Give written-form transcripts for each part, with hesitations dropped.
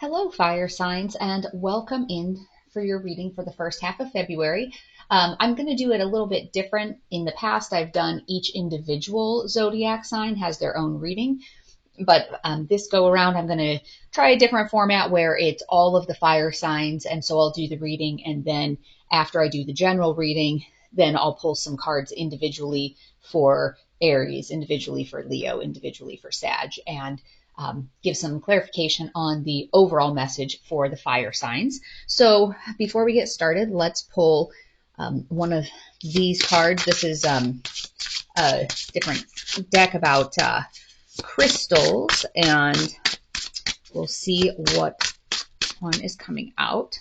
Hello, fire signs, and welcome in for your reading for the first half of February. I'm going to do it a little bit different. In the past, I've done each individual zodiac sign has their own reading, but this go around, I'm going to try a different format where it's all of the fire signs, and so I'll do the reading, and then after I do the general reading, then I'll pull some cards individually for Aries, individually for Leo, individually for Sag, and give some clarification on the overall message for the fire signs. So before we get started, let's pull one of these cards. This is a different deck about crystals, and we'll see what one is coming out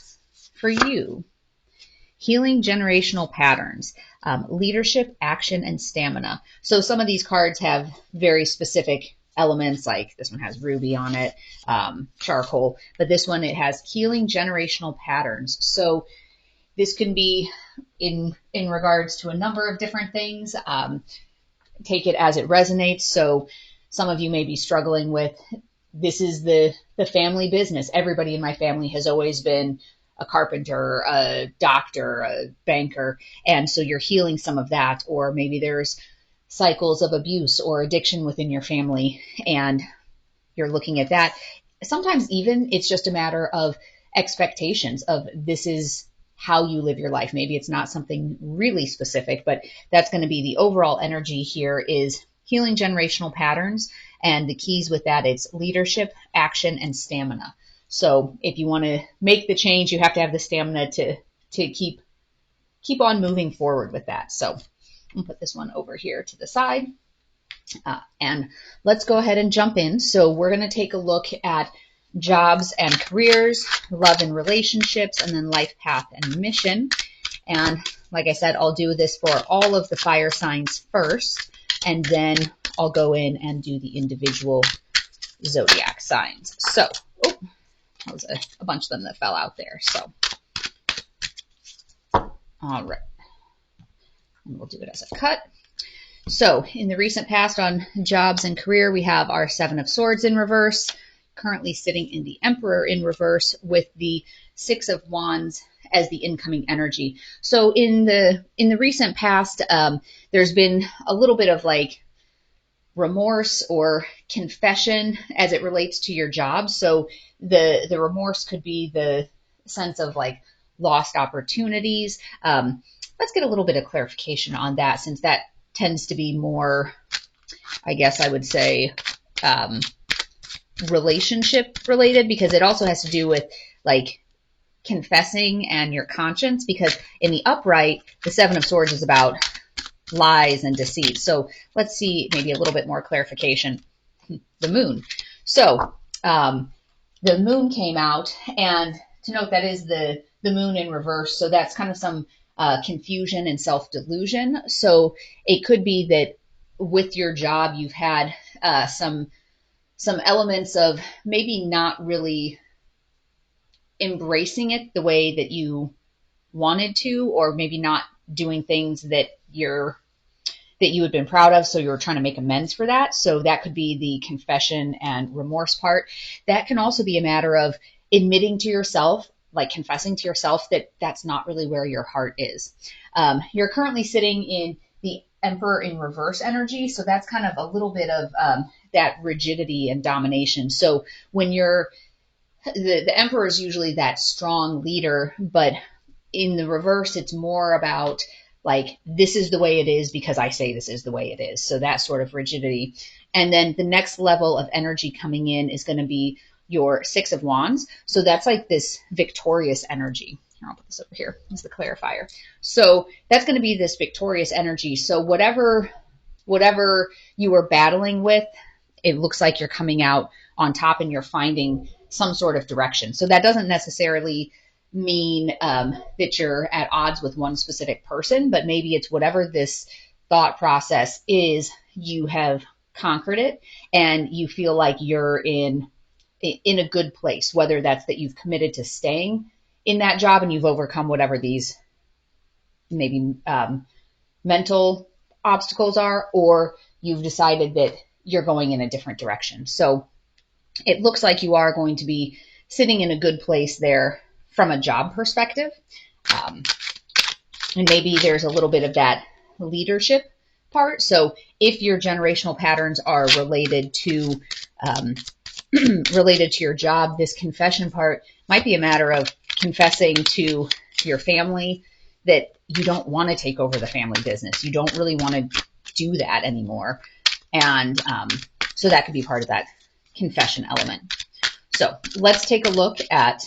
for you. Healing generational patterns, leadership, action, and stamina. So some of these cards have very specific elements, like this one has ruby on it, charcoal, but this one, it has healing generational patterns. So this can be in regards to a number of different things. Take it as it resonates. So some of you may be struggling with, this is the family business. Everybody in my family has always been a carpenter, a doctor, a banker, and so you're healing some of that. Or maybe there's cycles of abuse or addiction within your family, and you're looking at that. Sometimes even it's just a matter of expectations of, this is how you live your life. Maybe it's not something really specific, but that's going to be the overall energy here, is healing generational patterns. And the keys with that, it's leadership, action, and stamina. So if you want to make the change, you have to have the stamina to keep on moving forward with that. So I'll put this one over here to the side. And let's go ahead and jump in. So we're going to take a look at jobs and careers, love and relationships, and then life path and mission. And like I said, I'll do this for all of the fire signs first, and then I'll go in and do the individual zodiac signs. So, that was a bunch of them that fell out there. So, all right. And we'll do it as a cut. So in the recent past on jobs and career, we have our Seven of Swords in reverse, currently sitting in the Emperor in reverse, with the Six of Wands as the incoming energy. So in the recent past, there's been a little bit of like remorse or confession as it relates to your job. So the remorse could be the sense of like lost opportunities. Let's get a little bit of clarification on that, since that tends to be more, I guess I would say, relationship related, because it also has to do with like confessing and your conscience, because in the upright, the Seven of Swords is about lies and deceit. So let's see maybe a little bit more clarification. The moon. So the moon came out, and to note, that is the moon in reverse. So that's kind of some confusion and self-delusion. So it could be that with your job, you've had some elements of maybe not really embracing it the way that you wanted to, or maybe not doing things that you had been proud of, so you're trying to make amends for that. So that could be the confession and remorse part. That can also be a matter of admitting to yourself, like confessing to yourself, that that's not really where your heart is. You're currently sitting in the Emperor in reverse energy, so that's kind of a little bit of that rigidity and domination. So when you're the Emperor is usually that strong leader, but in the reverse, it's more about like, this is the way it is because I say this is the way it is. So that sort of rigidity. And then the next level of energy coming in is going to be your Six of Wands. So that's like this victorious energy. I'll put this over here as the clarifier. So that's going to be this victorious energy. So whatever you were battling with, it looks like you're coming out on top and you're finding some sort of direction. So that doesn't necessarily mean that you're at odds with one specific person, but maybe it's whatever this thought process is, you have conquered it and you feel like you're in a good place, whether that's that you've committed to staying in that job and you've overcome whatever these maybe mental obstacles are, or you've decided that you're going in a different direction. So it looks like you are going to be sitting in a good place there from a job perspective. And maybe there's a little bit of that leadership part. So if your generational patterns are related to related to your job, this confession part might be a matter of confessing to your family that you don't want to take over the family business. You don't really want to do that anymore. And so that could be part of that confession element. So let's take a look at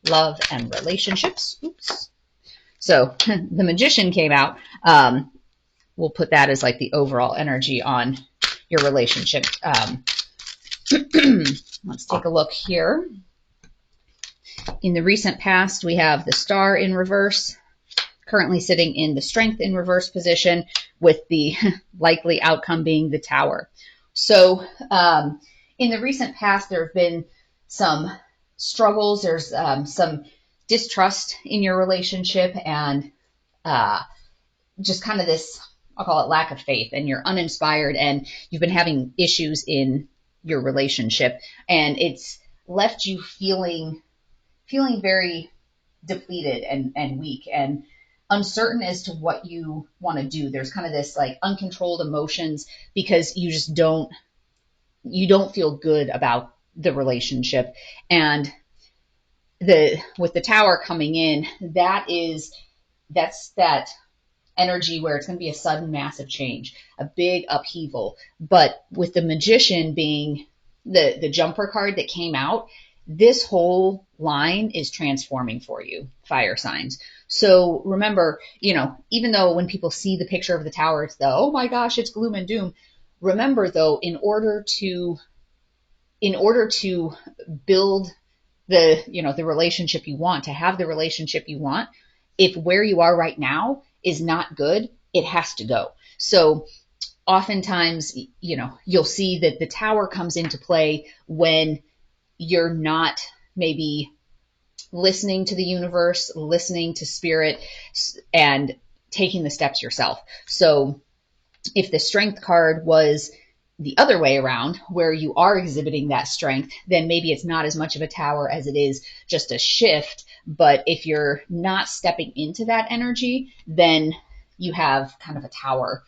love and relationships. Oops. So the Magician came out. We'll put that as like the overall energy on your relationship. Let's take a look here. In the recent past, we have the Star in reverse, currently sitting in the Strength in reverse position, with the likely outcome being the Tower. So in the recent past, there have been some struggles. There's some distrust in your relationship, and just kind of this, I'll call it lack of faith, and you're uninspired, and you've been having issues in your relationship, and it's left you feeling very depleted and weak and uncertain as to what you want to do. There's kind of this like uncontrolled emotions because you just don't feel good about the relationship. And with the Tower coming in, that's that energy where it's going to be a sudden massive change, a big upheaval. But with the Magician being the jumper card that came out, this whole line is transforming for you, fire signs. So remember, even though when people see the picture of the Tower, it's oh my gosh, it's gloom and doom. Remember though, in order to build the relationship you want, to have the relationship you want, if where you are right now is not good, it has to go. So oftentimes, you'll see that the Tower comes into play when you're not maybe listening to the universe, listening to spirit, and taking the steps yourself. So if the Strength card was the other way around, where you are exhibiting that strength, then maybe it's not as much of a Tower as it is just a shift. But if you're not stepping into that energy, then you have kind of a Tower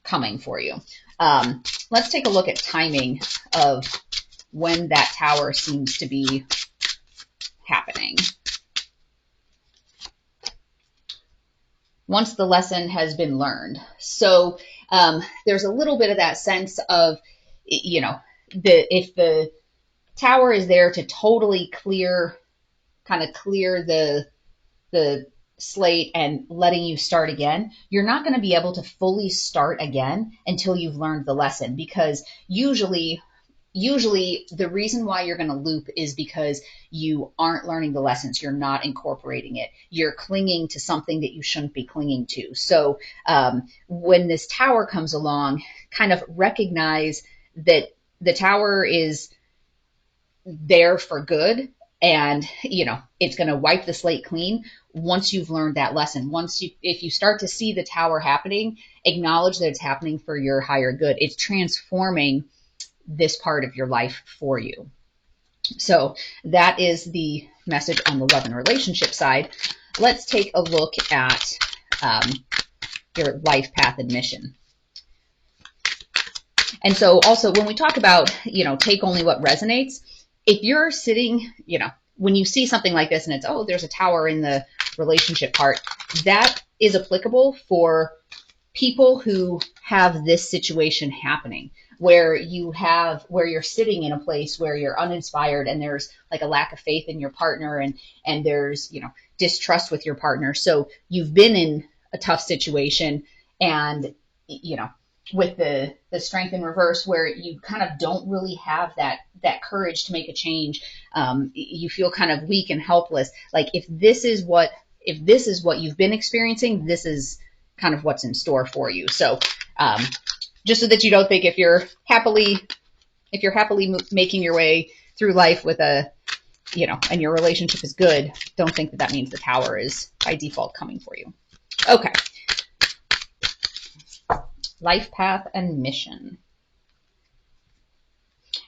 coming for you. Let's take a look at timing of when that Tower seems to be happening. Once the lesson has been learned. So there's a little bit of that sense of, if the Tower is there to totally clear the slate and letting you start again, you're not going to be able to fully start again until you've learned the lesson, because usually the reason why you're going to loop is because you aren't learning the lessons. You're not incorporating it. You're clinging to something that you shouldn't be clinging to. So when this Tower comes along, kind of recognize that the Tower is there for good, and it's going to wipe the slate clean once you've learned that lesson. If you start to see the Tower happening, acknowledge that it's happening for your higher good. It's transforming this part of your life for you. So that is the message on the love and relationship side. Let's take a look at your life path and mission. And so also when we talk about, take only what resonates, if you're sitting, when you see something like this and it's, there's a Tower in the relationship part, that is applicable for people who have this situation happening, where you're sitting in a place where you're uninspired and there's like a lack of faith in your partner, and there's, distrust with your partner. So you've been in a tough situation, and, with the Strength in reverse, where you kind of don't really have that courage to make a change. You feel kind of weak and helpless. Like if this is what you've been experiencing, this is kind of what's in store for you. So just so that you don't think if you're happily making your way through life with and your relationship is good, don't think that means the Tower is by default coming for you. Okay. Life path and mission.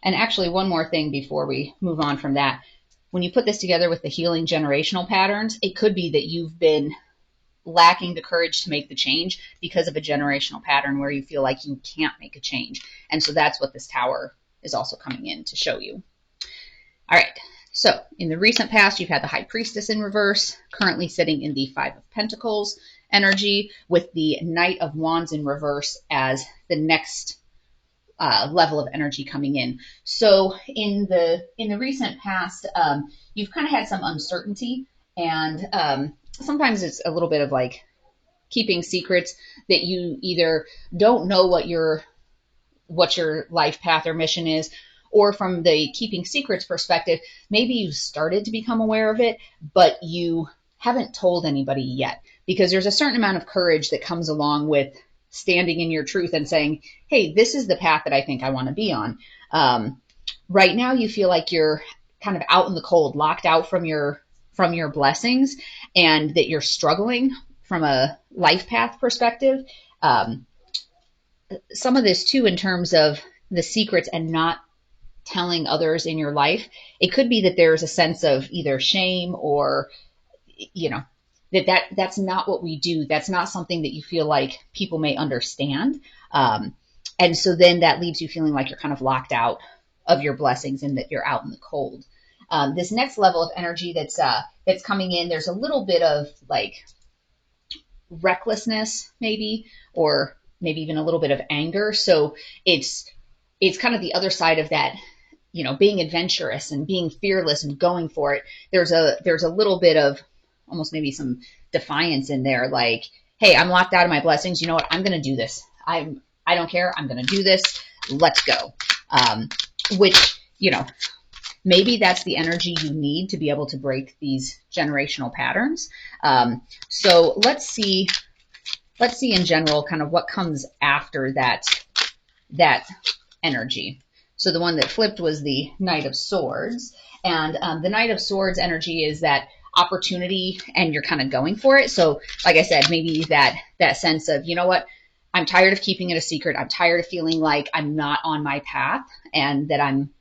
And actually, one more thing before we move on from that. when you put this together with the healing generational patterns, it could be that you've been lacking the courage to make the change because of a generational pattern where you feel like you can't make a change. And so that's what this Tower is also coming in to show you. All right. So in the recent past, you've had the High Priestess in reverse, currently sitting in the Five of Pentacles energy, with the Knight of Wands in reverse as the next level of energy coming in. So in the recent past, you've kind of had some uncertainty, and sometimes it's a little bit of like keeping secrets, that you either don't know what your life path or mission is, or from the keeping secrets perspective, maybe you started to become aware of it, but you haven't told anybody yet, because there's a certain amount of courage that comes along with standing in your truth and saying, hey, this is the path that I think I want to be on. Right now, you feel like you're kind of out in the cold, locked out from your blessings, and that you're struggling from a life path perspective. Some of this too, in terms of the secrets and not telling others in your life, it could be that there's a sense of either shame or, that's not what we do. That's not something that you feel like people may understand. And so then that leaves you feeling like you're kind of locked out of your blessings and that you're out in the cold. This next level of energy that's coming in, there's a little bit of like recklessness maybe, or maybe even a little bit of anger. So it's kind of the other side of that, being adventurous and being fearless and going for it. There's a little bit of almost maybe some defiance in there, like, hey, I'm locked out of my blessings. You know what? I'm going to do this. I don't care. I'm going to do this. Let's go. Which, maybe that's the energy you need to be able to break these generational patterns. So let's see in general kind of what comes after that energy. So the one that flipped was the Knight of Swords, and the Knight of Swords energy is that opportunity, and you're kind of going for it. So like I said, maybe that sense of, you know what, I'm tired of keeping it a secret. I'm tired of feeling like I'm not on my path and that I'm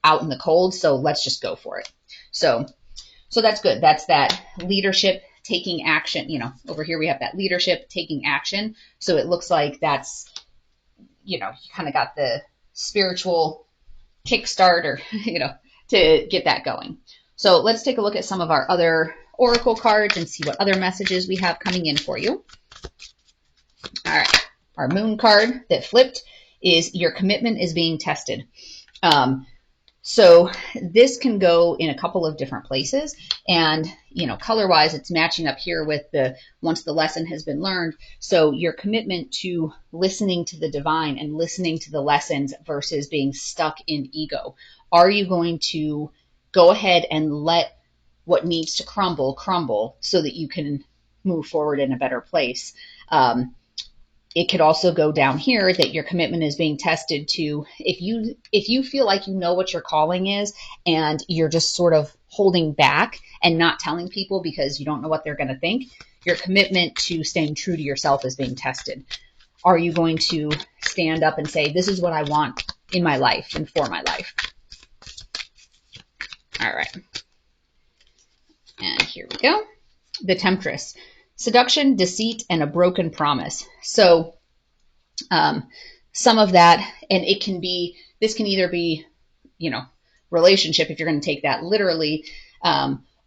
out in the cold. So let's just go for it. So that's good. That's that leadership, taking action. Over here we have that leadership, taking action. So it looks like that's, you kind of got the spiritual kickstart, or, to get that going. So let's take a look at some of our other oracle cards and see what other messages we have coming in for you. All right. Our Moon card that flipped is your commitment is being tested. So this can go in a couple of different places, and, color-wise, it's matching up here with once the lesson has been learned. So your commitment to listening to the divine and listening to the lessons versus being stuck in ego. Are you going to go ahead and let what needs to crumble so that you can move forward in a better place? It could also go down here that your commitment is being tested to, if you feel like you know what your calling is and you're just sort of holding back and not telling people because you don't know what they're going to think, your commitment to staying true to yourself is being tested. Are you going to stand up and say, this is what I want in my life and for my life? All right. And here we go. The Temptress. Seduction, deceit, and a broken promise. So some of that, and this can either be, relationship, if you're going to take that literally,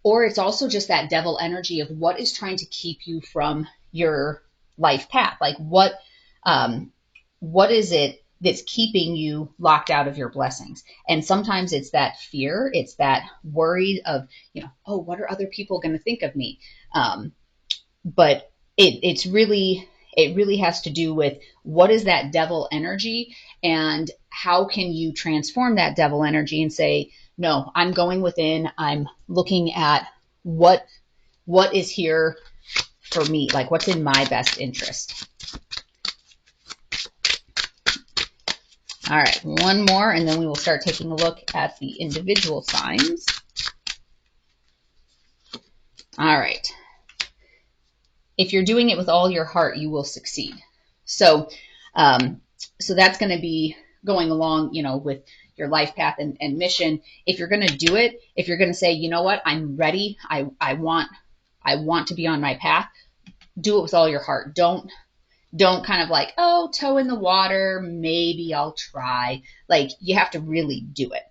or it's also just that devil energy of what is trying to keep you from your life path. Like what is it that's keeping you locked out of your blessings? And sometimes it's that fear, it's that worry of, oh, what are other people going to think of me? But it really has to do with what is that devil energy, and how can you transform that devil energy and say, no, I'm going within, I'm looking at what is here for me, like what's in my best interest. All right, one more, and then we will start taking a look at the individual signs. All right. If you're doing it with all your heart, you will succeed. So that's going to be going along, with your life path and mission, if you're going to do it, if you're going to say, you know what, I'm ready, I want to be on my path, do it with all your heart. Don't kind of like, oh, toe in the water, maybe I'll try. Like, you have to really do it.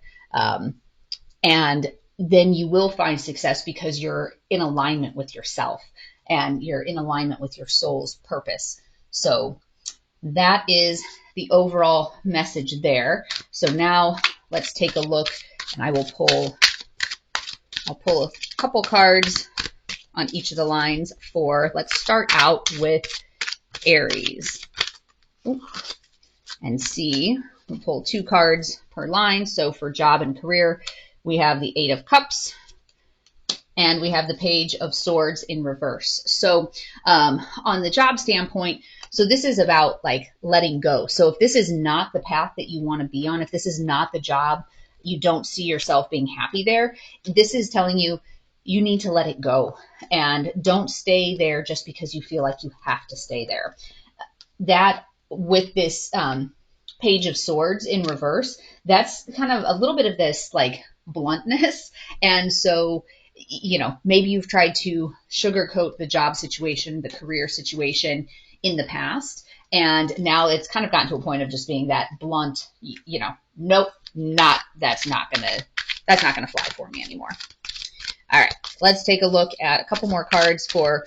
And then you will find success because you're in alignment with yourself and you're in alignment with your soul's purpose. So that is the overall message there. So now let's take a look, and I'll pull a couple cards on each of the lines let's start out with Aries. And see, we'll pull 2 cards per line. So for job and career, we have the 8 of Cups and we have the Page of Swords in reverse. So on the job standpoint, so this is about like letting go. So if this is not the path that you want to be on, if this is not the job, you don't see yourself being happy there, this is telling you you need to let it go and don't stay there just because you feel like you have to stay there. That with this Page of Swords in reverse, that's kind of a little bit of this like bluntness. And so, you know, maybe you've tried to sugarcoat the job situation, the career situation in the past, and now it's kind of gotten to a point of just being that blunt, you know, nope, that's not gonna fly for me anymore. All right, let's take a look at a couple more cards for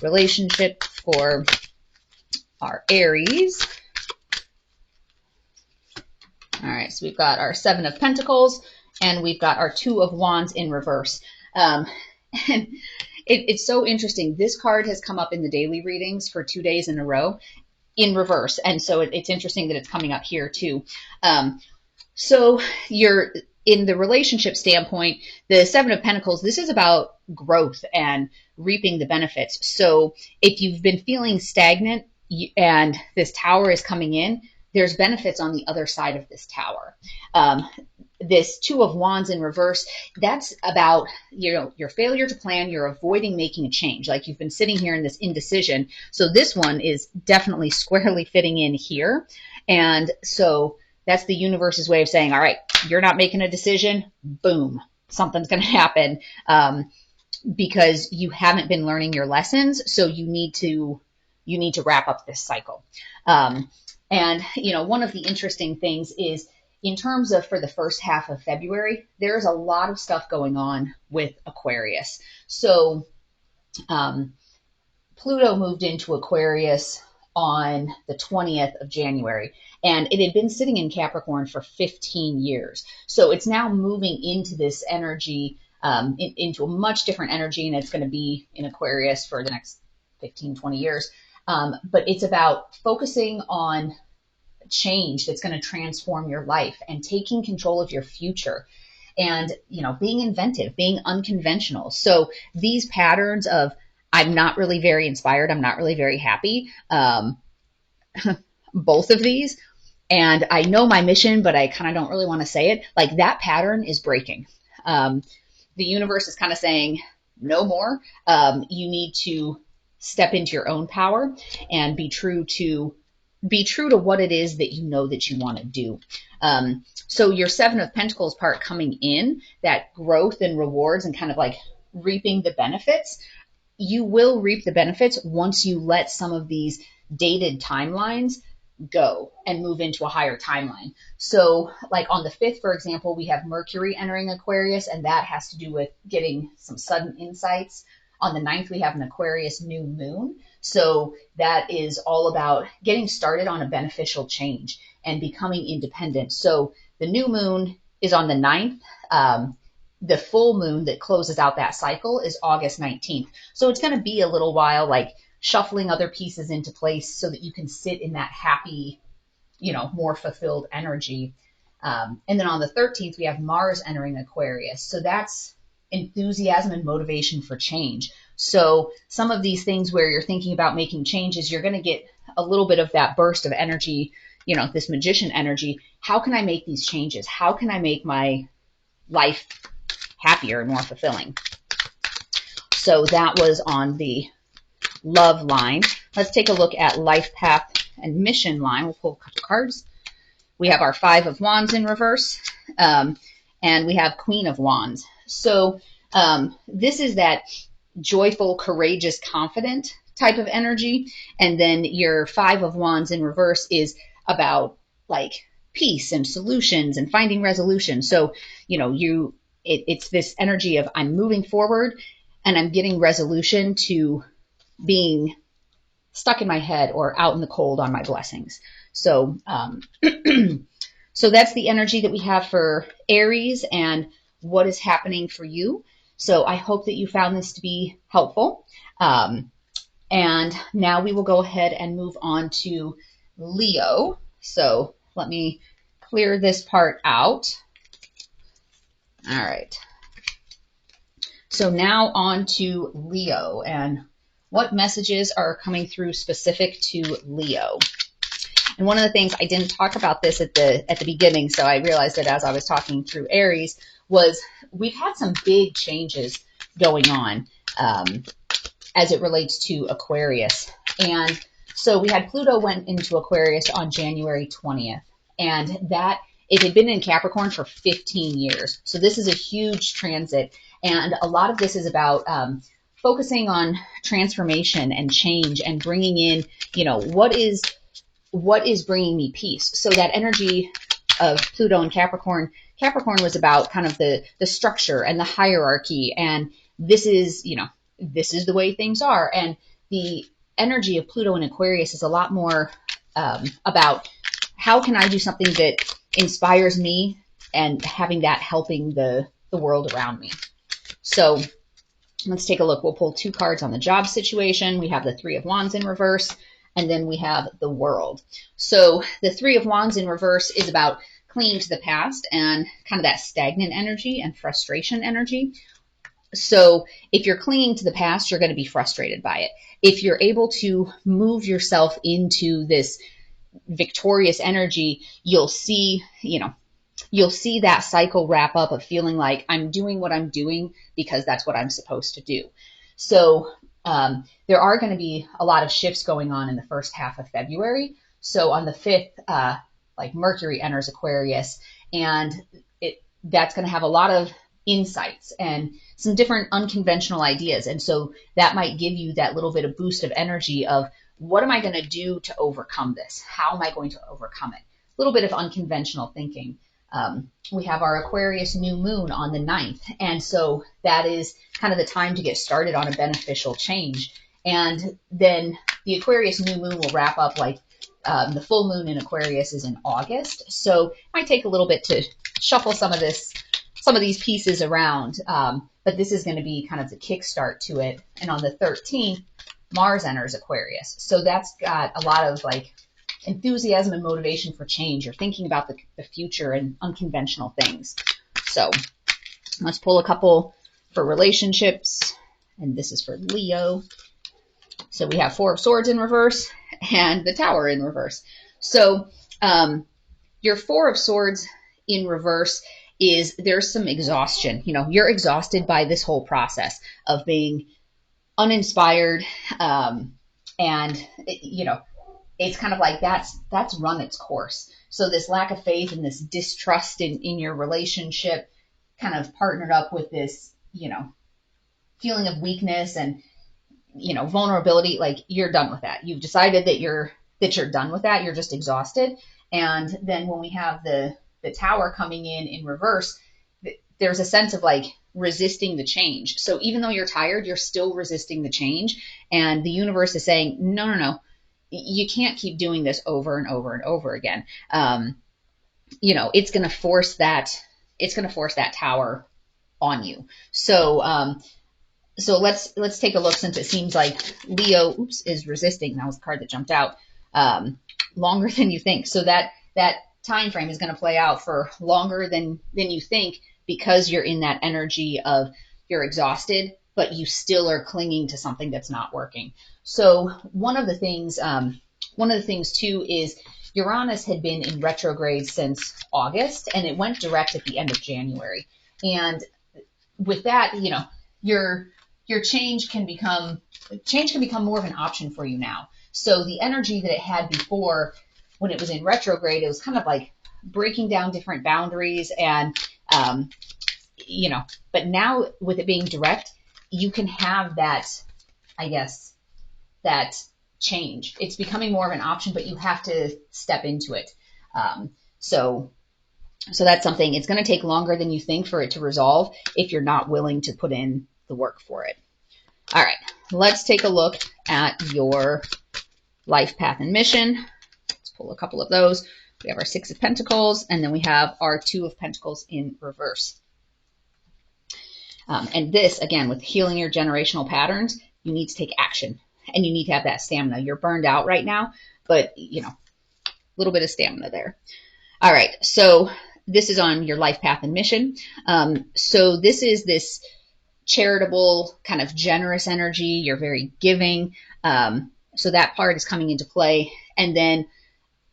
relationship for our Aries. All right, so we've got our 7 of Pentacles and we've got our 2 of Wands in reverse. And it's so interesting. This card has come up in the daily readings for 2 days in a row in reverse. And so it's interesting that it's coming up here too. So you're in the relationship standpoint, the 7 of Pentacles, this is about growth and reaping the benefits. So if you've been feeling stagnant and this tower is coming in, there's benefits on the other side of this tower. This 2 of Wands in reverse, that's about, you know, your failure to plan, you're avoiding making a change. Like you've been sitting here in this indecision. So this one is definitely squarely fitting in here. And so that's the universe's way of saying, all right, you're not making a decision, boom, something's going to happen because you haven't been learning your lessons. So you need to wrap up this cycle. And, you know, one of the interesting things is in terms of for the first half of February, there's a lot of stuff going on with Aquarius. So Pluto moved into Aquarius on the 20th of January, and it had been sitting in Capricorn for 15 years. So it's now moving into this energy, into a much different energy, and it's going to be in Aquarius for the next 15, 20 years. But it's about focusing on change that's going to transform your life and taking control of your future and, you know, being inventive, being unconventional. So these patterns of I'm not really very inspired, I'm not really very happy, both of these, and I know my mission, but I kind of don't really want to say it, like that pattern is breaking. The universe is kind of saying no more. You need to step into your own power and be true to what it is that you know that you want to do. So your 7 of Pentacles part coming in, that growth and rewards and kind of like reaping the benefits, you will reap the benefits once you let some of these dated timelines go and move into a higher timeline. So like on the 5th, for example, we have Mercury entering Aquarius, and that has to do with getting some sudden insights. On the 9th, we have an Aquarius new moon. So that is all about getting started on a beneficial change and becoming independent. So the new moon is on the 9th. The full moon that closes out that cycle is August 19th. So it's going to be a little while, like shuffling other pieces into place so that you can sit in that happy, you know, more fulfilled energy. And then on the 13th, we have Mars entering Aquarius. So that's enthusiasm and motivation for change. So some of these things where you're thinking about making changes, you're going to get a little bit of that burst of energy, you know, this magician energy. How can I make these changes? How can I make my life happier and more fulfilling? So that was on the love line. Let's take a look at life path and mission line. We'll pull a couple cards. We have our 5 of Wands in reverse, and we have Queen of Wands. So this is that joyful, courageous, confident type of energy. And then your Five of Wands in reverse is about like peace and solutions and finding resolution. So, it's this energy of I'm moving forward and I'm getting resolution to being stuck in my head or out in the cold on my blessings. So, so that's the energy that we have for Aries and what is happening for you. So I hope that you found this to be helpful. And now we will go ahead and move on to Leo. So let me clear this part out. All right. So now on to Leo and what messages are coming through specific to Leo. And one of the things, I didn't talk about this at the beginning, so I realized it as I was talking through Aries, was we've had some big changes going on as it relates to Aquarius. And so we had Pluto went into Aquarius on January 20th, and that it had been in Capricorn for 15 years. So this is a huge transit, and a lot of this is about focusing on transformation and change and bringing in, what is bringing me peace. So that energy of Pluto and Capricorn was about kind of the structure and the hierarchy, and this is the way things are. And the energy of Pluto and Aquarius is a lot more about how can I do something that inspires me and having that helping the world around me. So let's take a look. We'll pull 2 cards on the job situation. We have the Three of Wands in reverse, and then we have the World. So the Three of Wands in reverse is about clinging to the past and kind of that stagnant energy and frustration energy. So if you're clinging to the past, you're going to be frustrated by it. If you're able to move yourself into this victorious energy, you'll see that cycle wrap up of feeling like I'm doing what I'm doing because that's what I'm supposed to do. So there are going to be a lot of shifts going on in the first half of February. So on the 5th, like Mercury enters Aquarius, and that's going to have a lot of insights and some different unconventional ideas. And so that might give you that little bit of boost of energy of what am I going to do to overcome this? How am I going to overcome it? A little bit of unconventional thinking. We have our Aquarius new moon on the 9th. And so that is kind of the time to get started on a beneficial change. And then the Aquarius new moon will wrap up like the full moon in Aquarius is in August. So it might take a little bit to shuffle some of these pieces around. But this is going to be kind of the kickstart to it. And on the 13th, Mars enters Aquarius. So that's got a lot of like enthusiasm and motivation for change. You're thinking about the future and unconventional things. So let's pull a couple for relationships. And this is for Leo. So we have Four of Swords in reverse and the Tower in reverse. So your Four of Swords in reverse is there's some exhaustion. You're exhausted by this whole process of being uninspired. And it's kind of like that's run its course. So this lack of faith and this distrust in your relationship kind of partnered up with this, feeling of weakness and, vulnerability. Like you're done with that. You've decided that you're done with that. You're just exhausted. And then when we have the Tower coming in reverse, there's a sense of like resisting the change. So even though you're tired, you're still resisting the change. And the universe is saying, no. You can't keep doing this over and over and over again. It's going to force that Tower on you. So let's take a look, since it seems like Leo, is resisting. That was the card that jumped out, longer than you think. So that time frame is going to play out for longer than you think, because you're in that energy of you're exhausted, but you still are clinging to something that's not working. So one of the things too is Uranus had been in retrograde since August, and it went direct at the end of January. And with that, your change can become more of an option for you now. So the energy that it had before, when it was in retrograde, it was kind of like breaking down different boundaries and, but now with it being direct, you can have that, I guess, that change. It's becoming more of an option, but you have to step into it. So that's something. It's going to take longer than you think for it to resolve if you're not willing to put in the work for it. All right, let's take a look at your life path and mission. Let's pull a couple of those. We have our Six of Pentacles, and then we have our Two of Pentacles in reverse. And this, again, with healing your generational patterns, you need to take action, and you need to have that stamina. You're burned out right now, but, a little bit of stamina there. All right, so this is on your life path and mission. So this is this charitable, kind of generous energy. You're very giving. So that part is coming into play. And then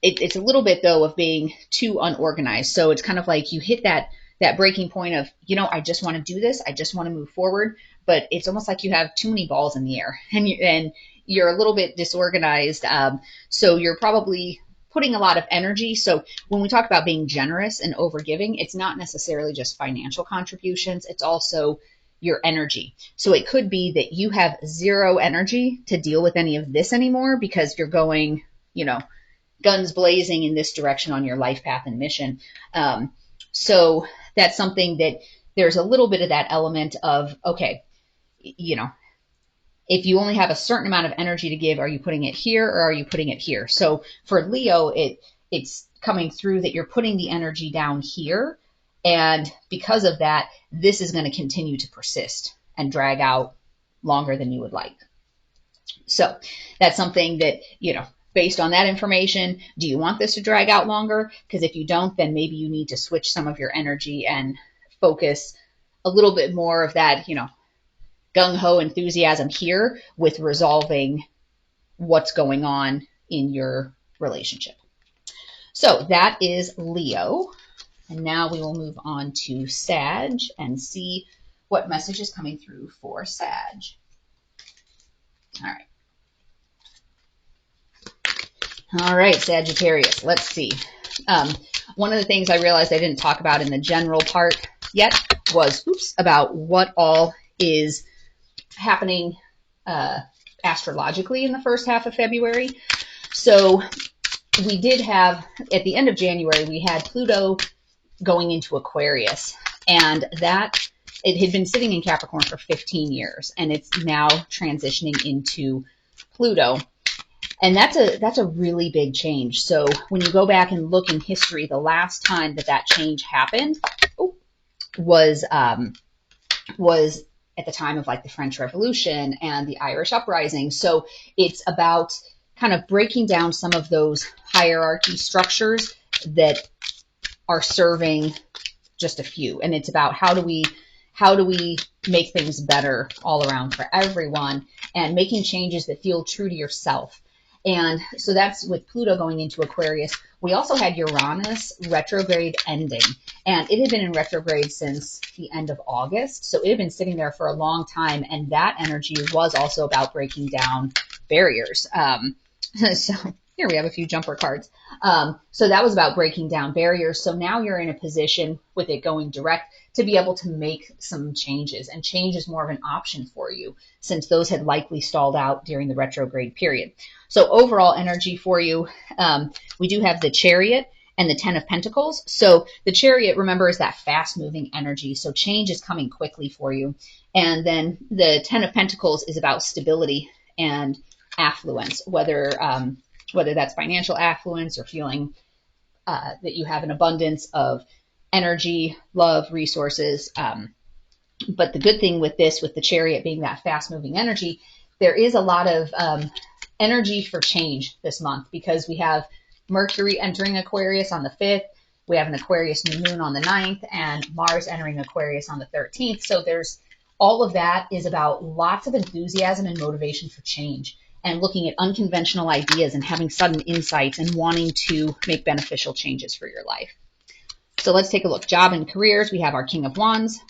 it's a little bit, though, of being too unorganized. So it's kind of like you hit that breaking point of, I just want to do this. I just want to move forward. But it's almost like you have too many balls in the air and you're a little bit disorganized. So you're probably putting a lot of energy. So when we talk about being generous and overgiving, it's not necessarily just financial contributions. It's also your energy. So it could be that you have zero energy to deal with any of this anymore because you're going, guns blazing in this direction on your life path and mission. So that's something that there's a little bit of that element of, okay, if you only have a certain amount of energy to give, are you putting it here or are you putting it here? So for Leo, it's coming through that you're putting the energy down here. And because of that, this is going to continue to persist and drag out longer than you would like. So that's something that, based on that information, do you want this to drag out longer? Because if you don't, then maybe you need to switch some of your energy and focus a little bit more of that, gung-ho enthusiasm here with resolving what's going on in your relationship. So that is Leo. And now we will move on to Sag and see what message is coming through for Sag. All right. All right, Sagittarius, let's see. One of the things I realized I didn't talk about in the general part yet was about what all is happening astrologically in the first half of February. So we did have, at the end of January, we had Pluto going into Aquarius, and that it had been sitting in Capricorn for 15 years, and it's now transitioning into Pluto. And that's a really big change. So when you go back and look in history, the last time that change happened was at the time of like the French Revolution and the Irish Uprising. So it's about kind of breaking down some of those hierarchy structures that are serving just a few. And it's about how do we make things better all around for everyone and making changes that feel true to yourself. And so that's with Pluto going into Aquarius. We also had Uranus retrograde ending, and it had been in retrograde since the end of August. So it had been sitting there for a long time, and that energy was also about breaking down barriers. So here we have a few jumper cards. So that was about breaking down barriers. So now you're in a position with it going direct to be able to make some changes, and change is more of an option for you since those had likely stalled out during the retrograde period. So overall energy for you, we do have the Chariot and the Ten of Pentacles. So the Chariot, remember, is that fast moving energy. So change is coming quickly for you. And then the Ten of Pentacles is about stability and affluence, whether that's financial affluence or feeling that you have an abundance of energy, love, resources. But the good thing with this, with the Chariot being that fast moving energy, there is a lot of energy for change this month because we have Mercury entering Aquarius on the 5th. We have an Aquarius new moon on the 9th and Mars entering Aquarius on the 13th. So there's all of that is about lots of enthusiasm and motivation for change and looking at unconventional ideas and having sudden insights and wanting to make beneficial changes for your life. So let's take a look. Job and careers, we have our King of Wands,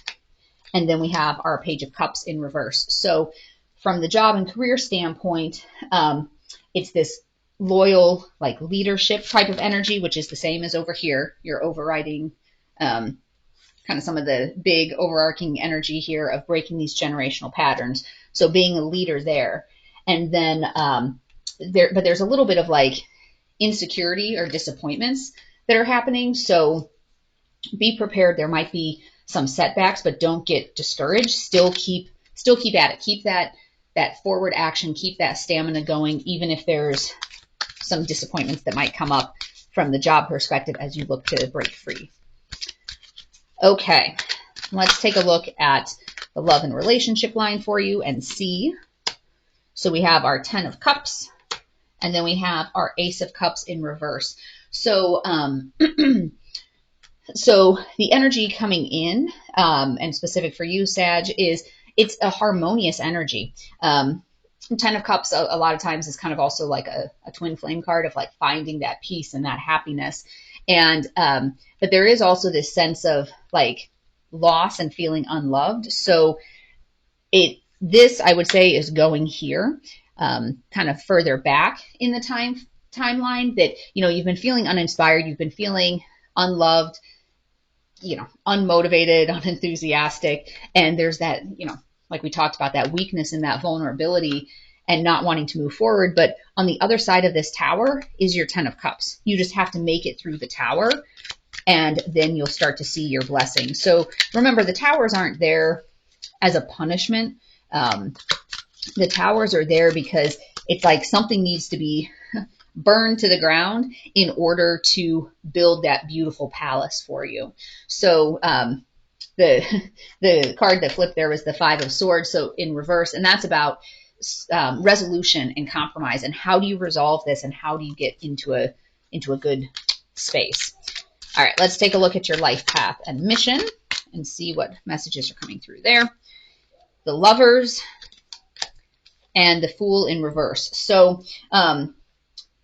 and then we have our Page of Cups in reverse. So from the job and career standpoint, it's this loyal, like leadership type of energy, which is the same as over here. You're overriding kind of some of the big overarching energy here of breaking these generational patterns. So being a leader there. And then but there's a little bit of like insecurity or disappointments that are happening. So be prepared. There might be some setbacks, but don't get discouraged. Still keep at it. Keep that forward action. Keep that stamina going, even if there's some disappointments that might come up from the job perspective as you look to break free. Okay, let's take a look at the love and relationship line for you and see. So we have our 10 of Cups, and then we have our Ace of Cups in reverse. So, so the energy coming in, and specific for you, Sag, is it's a harmonious energy. 10 of Cups a lot of times is kind of also like a twin flame card of like finding that peace and that happiness. And but there is also this sense of like loss and feeling unloved. So this I would say is going here, kind of further back in the timeline, that you've been feeling uninspired, you've been feeling unloved, unmotivated, unenthusiastic, and there's that like we talked about, that weakness and that vulnerability and not wanting to move forward. But on the other side of this tower is your 10 of Cups. You just have to make it through the tower, and then you'll start to see your blessing. So remember, the towers aren't there as a punishment. The towers are there because it's like something needs to be burned to the ground in order to build that beautiful palace for you. So the card that flipped there was the 5 of Swords, so in reverse, and that's about resolution and compromise, and how do you resolve this, and how do you get into a good space. All right, let's take a look at your life path and mission and see what messages are coming through there. The Lovers and the Fool in reverse. So the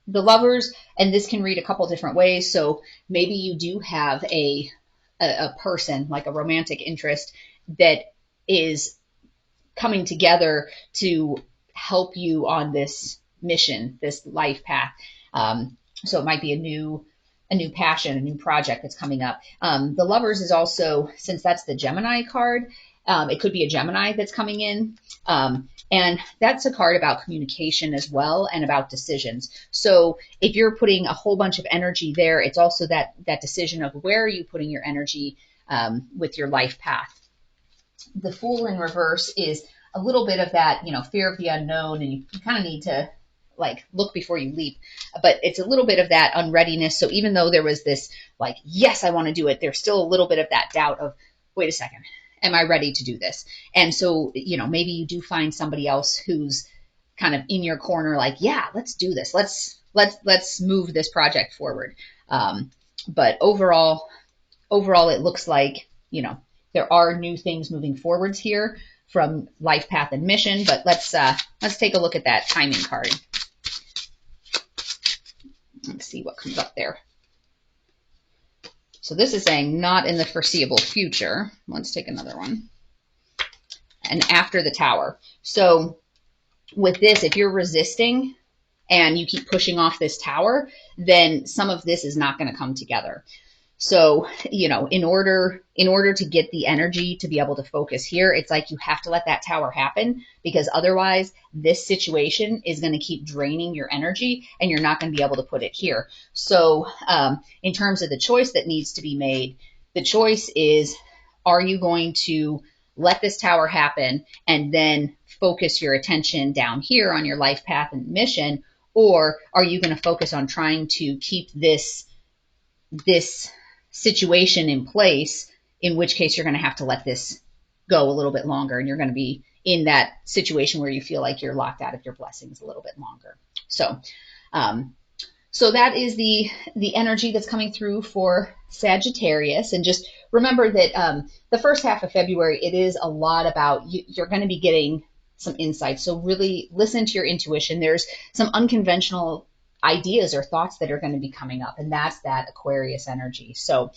Lovers, and this can read a couple different ways. So maybe you do have a person, like a romantic interest, that is coming together to help you on this mission, this life path. So it might be a new passion, a new project that's coming up. The Lovers is also, since that's the Gemini card, it could be a Gemini that's coming in. And that's a card about communication as well, and about decisions. So if you're putting a whole bunch of energy there, it's also that decision of where are you putting your energy with your life path. The Fool in reverse is a little bit of that, fear of the unknown, and you kind of need to like look before you leap, but it's a little bit of that unreadiness. So even though there was this like, yes, I want to do it, there's still a little bit of that doubt of, wait a second, am I ready to do this? And so, maybe you do find somebody else who's kind of in your corner, like, yeah, let's do this. Let's move this project forward. But overall, it looks like, there are new things moving forwards here from life path and mission, but let's take a look at that timing card. Let's see what comes up there. So this is saying not in the foreseeable future. Let's take another one. And after the Tower. So with this, if you're resisting and you keep pushing off this Tower, then some of this is not going to come together. So, in order to get the energy to be able to focus here, it's like you have to let that Tower happen, because otherwise this situation is going to keep draining your energy and you're not going to be able to put it here. So in terms of the choice that needs to be made, the choice is, are you going to let this Tower happen and then focus your attention down here on your life path and mission, or are you going to focus on trying to keep this situation in place, in which case you're going to have to let this go a little bit longer, and you're going to be in that situation where you feel like you're locked out of your blessings a little bit longer. So so that is the energy that's coming through for Sagittarius. And just remember that the first half of February, it is a lot about you're going to be getting some insights. So really listen to your intuition. There's some unconventional ideas or thoughts that are going to be coming up, and that's that Aquarius energy. So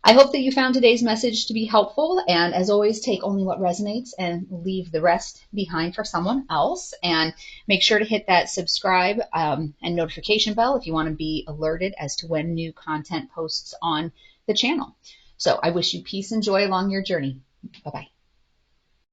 I hope that you found today's message to be helpful. And as always, take only what resonates and leave the rest behind for someone else. And make sure to hit that subscribe and notification bell if you want to be alerted as to when new content posts on the channel. So I wish you peace and joy along your journey. Bye-bye.